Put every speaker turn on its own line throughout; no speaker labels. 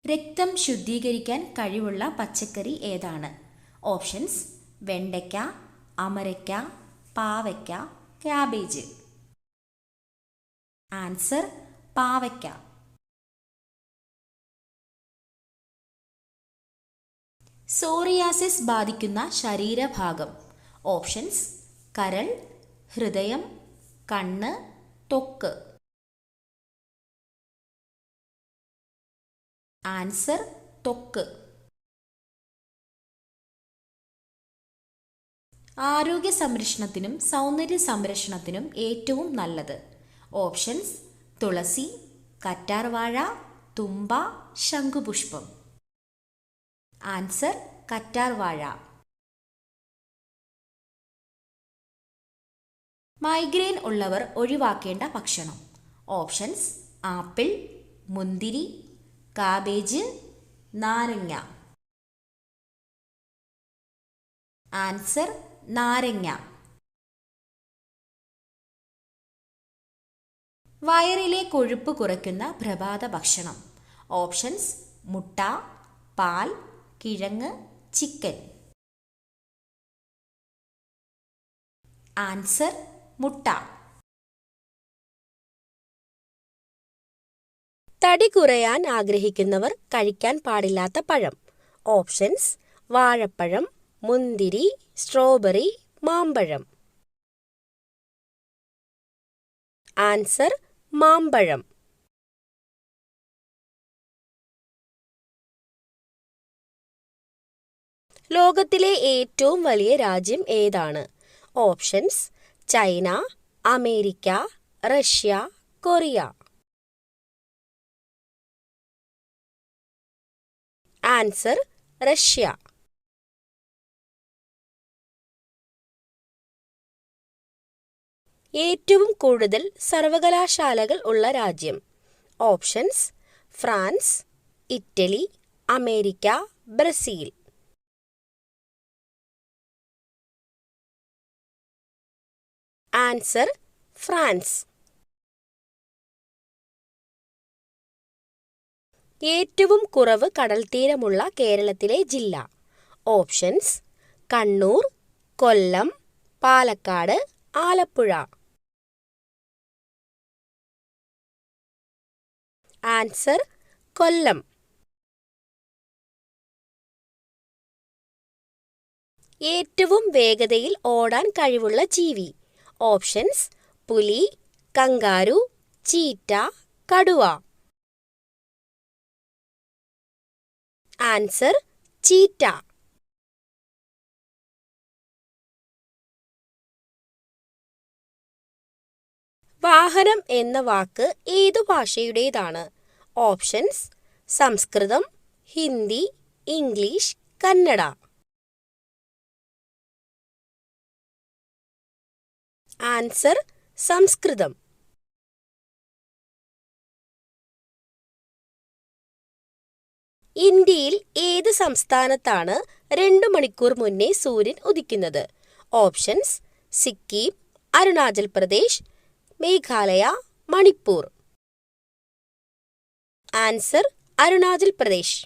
രക്തം ശുദ്ധീകരിക്കാൻ കഴിവുള്ള പച്ചക്കറി ഏതാണ്? ഓപ്ഷൻസ്: വെണ്ടയ്ക്ക, അമരയ്ക്ക, പാവയ്ക്ക, ക്യാബേജ്. ആൻസർ: പാവയ്ക്ക. സോറിയാസിസ് ബാധിക്കുന്ന ശരീരഭാഗം. ഓപ്ഷൻസ്: കരൾ, ഹൃദയം, കണ്ണ്, ത്വക്ക്. ആൻസർ: ത്വക്ക്. ആരോഗ്യ സംരക്ഷണത്തിനും സൗന്ദര്യ സംരക്ഷണത്തിനും ഏറ്റവും നല്ലത്. ഓപ്ഷൻസ്: തുളസി, കറ്റാർവാഴ, തുമ്പ, ശംഖുപുഷ്പം. ആൻസർ: കറ്റാർവാഴ. മൈഗ്രെയിൻ ഉള്ളവർ ഒഴിവാക്കേണ്ട ഭക്ഷണം. ഓപ്ഷൻസ്: ആപ്പിൾ, മുന്തിരി, കാബേജ്, നാരങ്ങ. ആൻസർ: നാരങ്ങ. വയറിലെ കൊഴുപ്പ് കുറയ്ക്കുന്ന പ്രഭാത ഭക്ഷണം. ഓപ്ഷൻസ്: മുട്ട, പാൽ, കിഴങ്ങ്, ചിക്കൻ. ആൻസർ: മുട്ട. തടി കുറയാൻ ആഗ്രഹിക്കുന്നവർ കഴിക്കാൻ പാടില്ലാത്ത പഴം. ഓപ്ഷൻസ്: വാഴപ്പഴം, മുന്തിരി, സ്ട്രോബെറി, മാമ്പഴം. ആൻസർ: മാമ്പഴം. ലോകത്തിലെ ഏറ്റവും വലിയ രാജ്യം ഏതാണ്? Options: China, America, Russia, Korea. Answer: Russia. ഏറ്റവും കൂടുതൽ സർവകലാശാലകൾ ഉള്ള രാജ്യം. Options: France, Italy, America, Brazil. Answer: France. ഏറ്റവും കുറവ് കടൽത്തീരമുള്ള കേരളത്തിലെ ജില്ല. ഓപ്ഷൻസ്: കണ്ണൂർ, കൊല്ലം, പാലക്കാട്, ആലപ്പുഴ. ആൻസർ: കൊല്ലം. ഏറ്റവും വേഗതയിൽ ഓടാൻ കഴിവുള്ള ജീവി. ഓപ്ഷൻസ്: പുലി, കങ്കാരു, ചീറ്റ, കടുവ. Answer: cheetah. വാഹനം എന്ന വാക്ക് ഏതു ഭാഷയുടേതാണ്? ഓപ്ഷൻസ്: സംസ്കൃതം, ഹിന്ദി, ഇംഗ്ലീഷ്, കന്നഡ. ആൻസർ: സംസ്കൃതം. ഇന്ത്യയിൽ ഏത് സംസ്ഥാനത്താണ് 2 മണിക്കൂർ മുന്നേ സൂര്യൻ ഉദിക്കുന്നത്? ഓപ്ഷൻസ്: സിക്കിം, അരുണാചൽ പ്രദേശ്, മേഘാലയ, മണിപ്പൂർ. ആൻസർ: അരുണാചൽ പ്രദേശ്.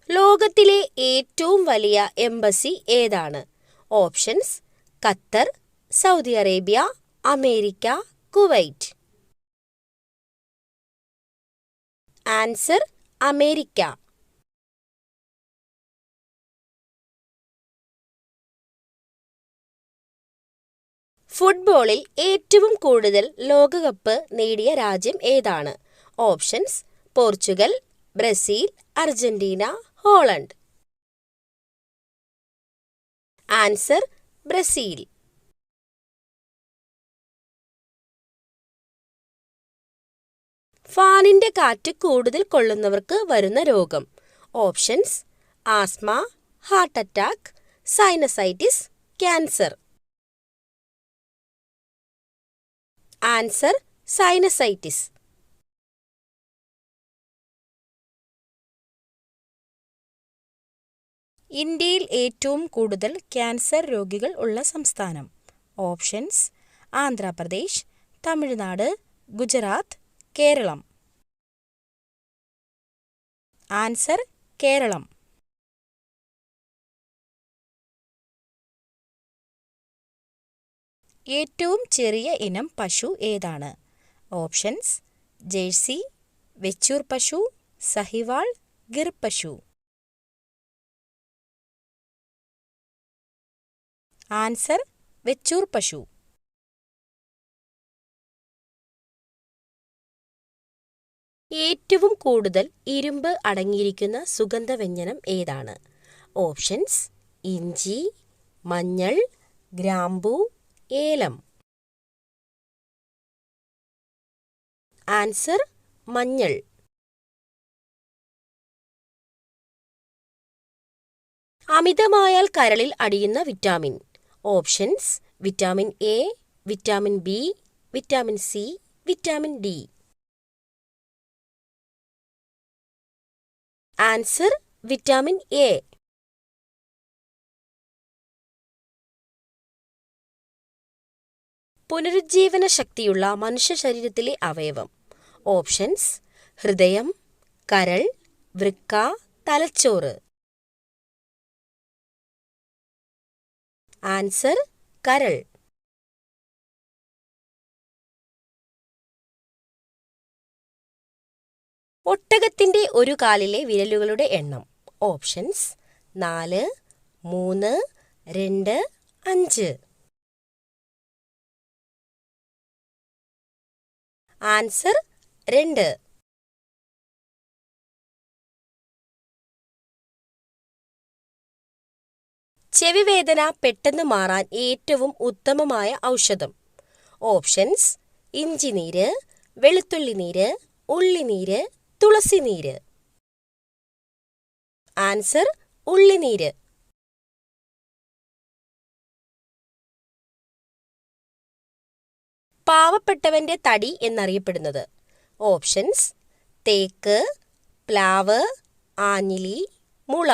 ലോകത്തിലെ ഏറ്റവും വലിയ എംബസി ഏതാണ്? Options: Qatar, Saudi Arabia, America, Kuwait. Answer: America. ഫുട്ബോളിൽ ഏറ്റവും കൂടുതൽ ലോകകപ്പ് നേടിയ രാജ്യം ഏതാണ്? Options: Portugal, Brazil, Argentina, Holland. Answer: Brazil. ഫാനിന്റെ കാറ്റ് കൂടുതൽ കൊള്ളുന്നവർക്ക് വരുന്ന രോഗം. Options: asthma, heart attack, sinusitis, cancer. Answer: sinusitis. ഇന്ത്യയിൽ ഏറ്റവും കൂടുതൽ ക്യാൻസർ രോഗികൾ ഉള്ള സംസ്ഥാനം. ഓപ്ഷൻസ്: ആന്ധ്രാപ്രദേശ്, തമിഴ്നാട്, ഗുജറാത്ത്, കേരളം. ആൻസർ കേരളം. ഏറ്റവും ചെറിയ ഇനം പശു ഏതാണ്? ഓപ്ഷൻസ്: ജേഴ്സി, വെച്ചൂർ പശു, സഹിവാൾ, ഗിർ പശു. ആൻസർ വെച്ചൂർ പശു. ഏറ്റവും കൂടുതൽ ഇരുമ്പ് അടങ്ങിയിരിക്കുന്ന സുഗന്ധവ്യഞ്ജനം ഏതാണ്? ഓപ്ഷൻസ്: ഇഞ്ചി, മഞ്ഞൾ, ഗ്രാമ്പൂ, ഏലം. ആൻസർ മഞ്ഞൾ. അമിതമായാൽ കരളിൽ അടിയുന്ന vitamin. Options: vitamin A, vitamin B, vitamin C, vitamin D. Answer vitamin A. പുനരുജ്ജീവന ശക്തിയുള്ള മനുഷ്യ ശരീരത്തിലെ അവയവം. ഓപ്ഷൻസ്: ഹൃദയം, കരൾ, വൃക്ക, തലച്ചോറ്. ആൻസർ കരൾ. ഒട്ടകത്തിന്റെ ഒരു കാലിലെ വിരലുകളുടെ എണ്ണം. ഓപ്ഷൻസ്: 4, 3, 2, 5. ആൻസർ 2. ചെവിവേദന പെട്ടെന്ന് മാറാൻ ഏറ്റവും ഉത്തമമായ ഔഷധം. ഓപ്ഷൻസ്: ഇഞ്ചിനീര്, വെളുത്തുള്ളിനീര്, ഉള്ളിനീര്, തുളസിനീര്. ആൻസർ ഉള്ളിനീര്. പാവപ്പെട്ടവന്റെ തടി എന്നറിയപ്പെടുന്നത്. ഓപ്ഷൻസ്: തേക്ക്, പ്ലാവ്, ആഞ്ഞിലി, മുള.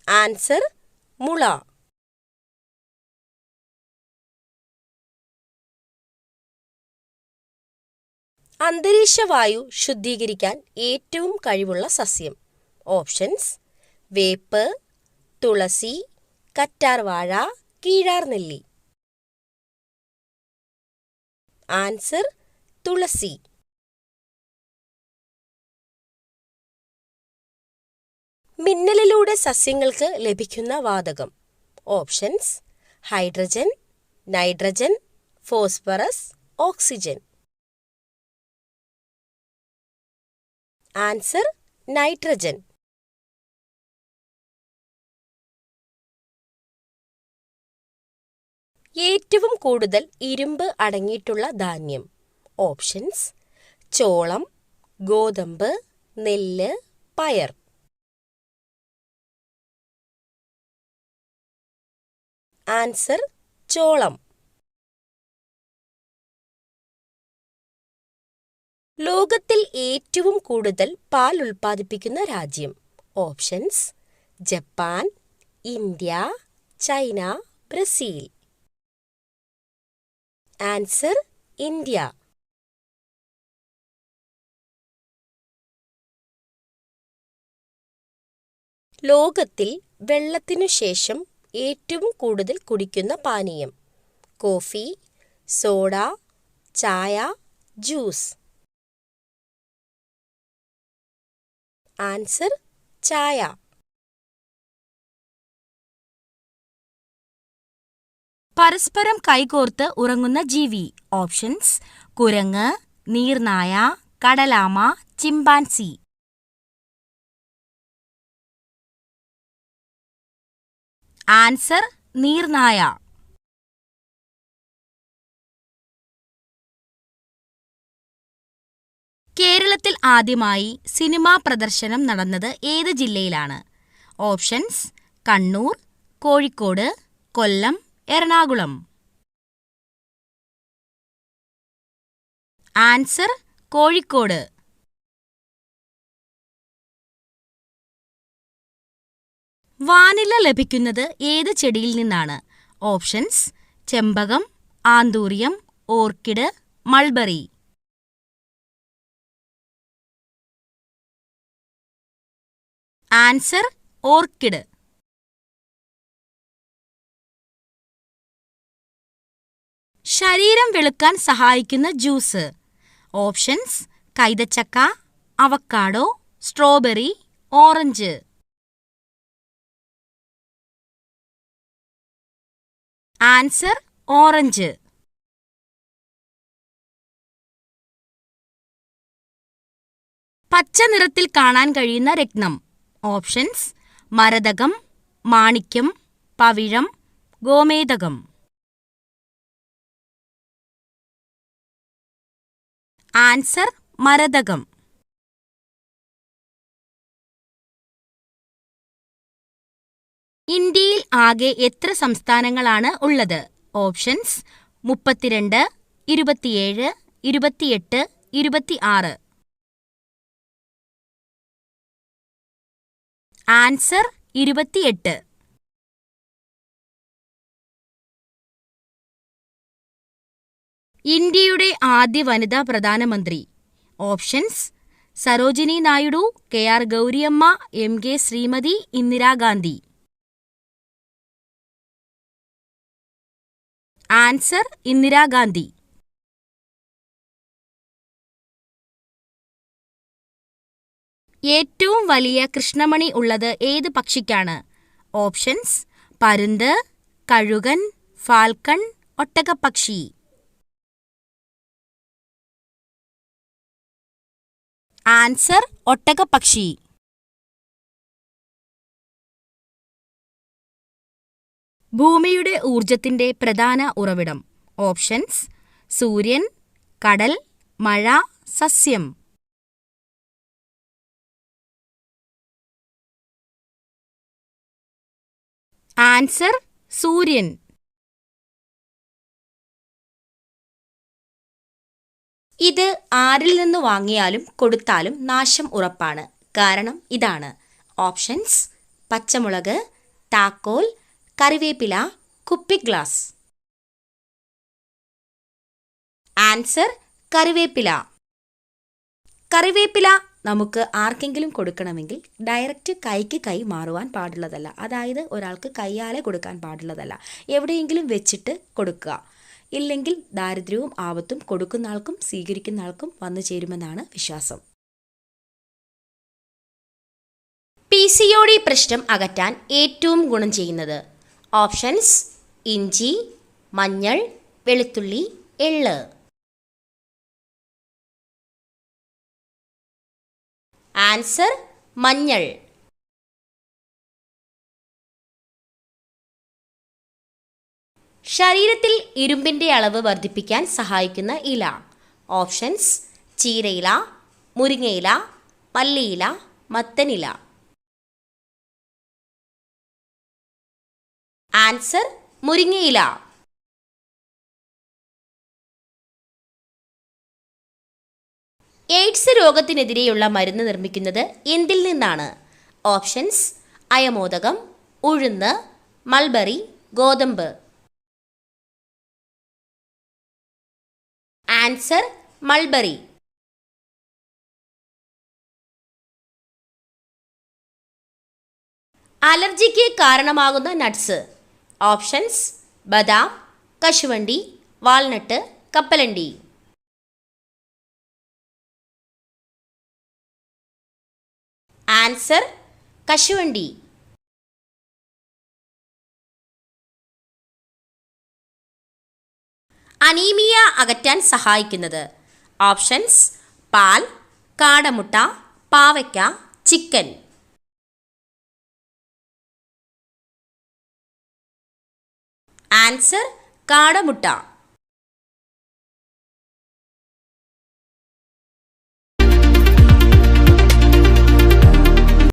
ആൻസർ മുള. അന്തരീക്ഷവായു ശുദ്ധീകരിക്കാൻ ഏറ്റവും കഴിവുള്ള സസ്യം. ഓപ്ഷൻസ്: വേപ്പ്, തുളസി, കറ്റാർവാഴ, കീഴാർനെല്ലി. ആൻസർ തുളസി. മിന്നലിലൂടെ സസ്യങ്ങൾക്ക് ലഭിക്കുന്ന വാതകം. Options: hydrogen, nitrogen, phosphorus, oxygen. Answer nitrogen. ഏറ്റവും കൂടുതൽ ഇരുമ്പ് അടങ്ങിയിട്ടുള്ള ധാന്യം. ഓപ്ഷൻസ്: ചോളം, ഗോതമ്പ്, നെല്ല്, പയർ. ആൻസർ ചോളം. ലോകത്തിൽ ഏറ്റവും കൂടുതൽ പാൽ ഉൽപ്പാദിപ്പിക്കുന്ന രാജ്യം. Options: Japan, India, China, Brazil. Answer India. ലോകത്തിൽ വെള്ളത്തിനു ശേഷം ഏറ്റവും കൂടുതൽ കുടിക്കുന്ന പാനീയം. കോഫി, സോഡ, ചായ, ജ്യൂസ്. ആൻസർ ചായ. പരസ്പരം കൈകോർത്ത് ഉറങ്ങുന്ന ജീവി. ഓപ്ഷൻസ്: കുരങ്ങ്, നീർനായ, കടലാമ, ചിമ്പാൻസി. ആൻസർ നീർനായ. കേരളത്തിൽ ആദ്യമായി സിനിമാ പ്രദർശനം നടന്നത് ഏത് ജില്ലയിലാണ്? ഓപ്ഷൻസ്: കണ്ണൂർ, കോഴിക്കോട്, കൊല്ലം, എറണാകുളം. ആൻസർ കോഴിക്കോട്. വാനില ലഭിക്കുന്നത് ഏത് ചെടിയിൽ നിന്നാണ്? Options: ചെമ്പകം, anthurium, orchid, mulberry. Answer orchid. ശരീരം വെളുക്കാൻ സഹായിക്കുന്ന juice. Options: കൈതച്ചക്ക, avocado, strawberry, orange. Answer orange. പച്ച നിറത്തിൽ കാണാൻ കഴിയുന്ന രത്നം. ഓപ്ഷൻസ്: മരതകം, മാണിക്യം, പവിഴം, ഗോമേതകം. ആൻസർ മരതകം. ഇന്ത്യയിൽ ആകെ എത്ര സംസ്ഥാനങ്ങളാണ് ഉള്ളത്? ഓപ്ഷൻസ്: 32, 27, 28, 26. ആൻസർ 28. ഇന്ത്യയുടെ ആദ്യ വനിതാ പ്രധാനമന്ത്രി. Options: Sarojini Naidu, K R. Gouriamma, MK. Shrimati, Indira Gandhi. Answer Indira Gandhi. ഏറ്റവും വലിയ കൃഷ്ണമണി ഉള്ളത് ഏത് പക്ഷിക്കാണ്? ഓപ്ഷൻസ്: പരുന്ത്, കഴുകൻ, ഫാൽക്കൺ, ഒട്ടകപ്പക്ഷി. ആൻസർ ഒട്ടകപ്പക്ഷി. ഭൂമിയുടെ ഊർജത്തിന്റെ പ്രധാന ഉറവിടം. ഓപ്ഷൻസ്: സൂര്യൻ, കടൽ, മഴ, സസ്യം. ആൻസർ സൂര്യൻ. ഇത് ആരിൽ നിന്ന് വാങ്ങിയാലും കൊടുത്താലും നാശം ഉറപ്പാണ്. കാരണം ഇതാണ്. ഓപ്ഷൻസ്: പച്ചമുളക്, താക്കോൽ, കറിവേപ്പില, കുപ്പിഗ്ലാസ്. ആൻസർ കറിവേപ്പില. കറിവേപ്പില നമുക്ക് ആർക്കെങ്കിലും കൊടുക്കണമെങ്കിൽ ഡയറക്റ്റ് കൈക്ക് കൈ മാറുവാൻ പാടുള്ളതല്ല. അതായത് ഒരാൾക്ക് കൈയാലെ കൊടുക്കാൻ പാടുള്ളതല്ല. എവിടെയെങ്കിലും വെച്ചിട്ട് കൊടുക്കുക. ഇല്ലെങ്കിൽ ദാരിദ്ര്യവും ആപത്തും കൊടുക്കുന്ന ആൾക്കും സ്വീകരിക്കുന്ന ആൾക്കും വന്നു ചേരുമെന്നാണ് വിശ്വാസം. PCOD പ്രശ്നം അകറ്റാൻ ഏറ്റവും ഗുണം ചെയ്യുന്നത്. ഓപ്ഷൻസ്: ഇഞ്ചി, മഞ്ഞൾ, വെളുത്തുള്ളി, എള്ള്. ആൻസർ മഞ്ഞൾ. ശരീരത്തിൽ ഇരുമ്പിന്റെ അളവ് വർദ്ധിപ്പിക്കാൻ സഹായിക്കുന്ന ഇല. ഓപ്ഷൻസ്: ചീരയില, മുരിങ്ങയില, മല്ലിയില, മത്തനില. ആൻസർ മുരിങ്ങയില. എയ്ഡ്സ് രോഗത്തിനെതിരെയുള്ള മരുന്ന് നിർമ്മിക്കുന്നത് എന്തിൽ നിന്നാണ്? ഓപ്ഷൻസ്: അയമോദകം, ഉഴുന്ന്, മൾബറി, ഗോതമ്പ്. Answer mulberry. അലർജിക്ക് കാരണമാകുന്ന നട്ട്സ്. ഓപ്ഷൻസ്: ബദാം, കശുവണ്ടി, വാൾനട്ട്, കപ്പലണ്ടി. ആൻസർ കശുവണ്ടി. അനീമിയ അകറ്റാൻ സഹായിക്കുന്നത്. ഓപ്ഷൻസ്: പാൽ, കാടമുട്ട, പാവയ്ക്ക, ചിക്കൻ. ആൻസർ കാടമുട്ട.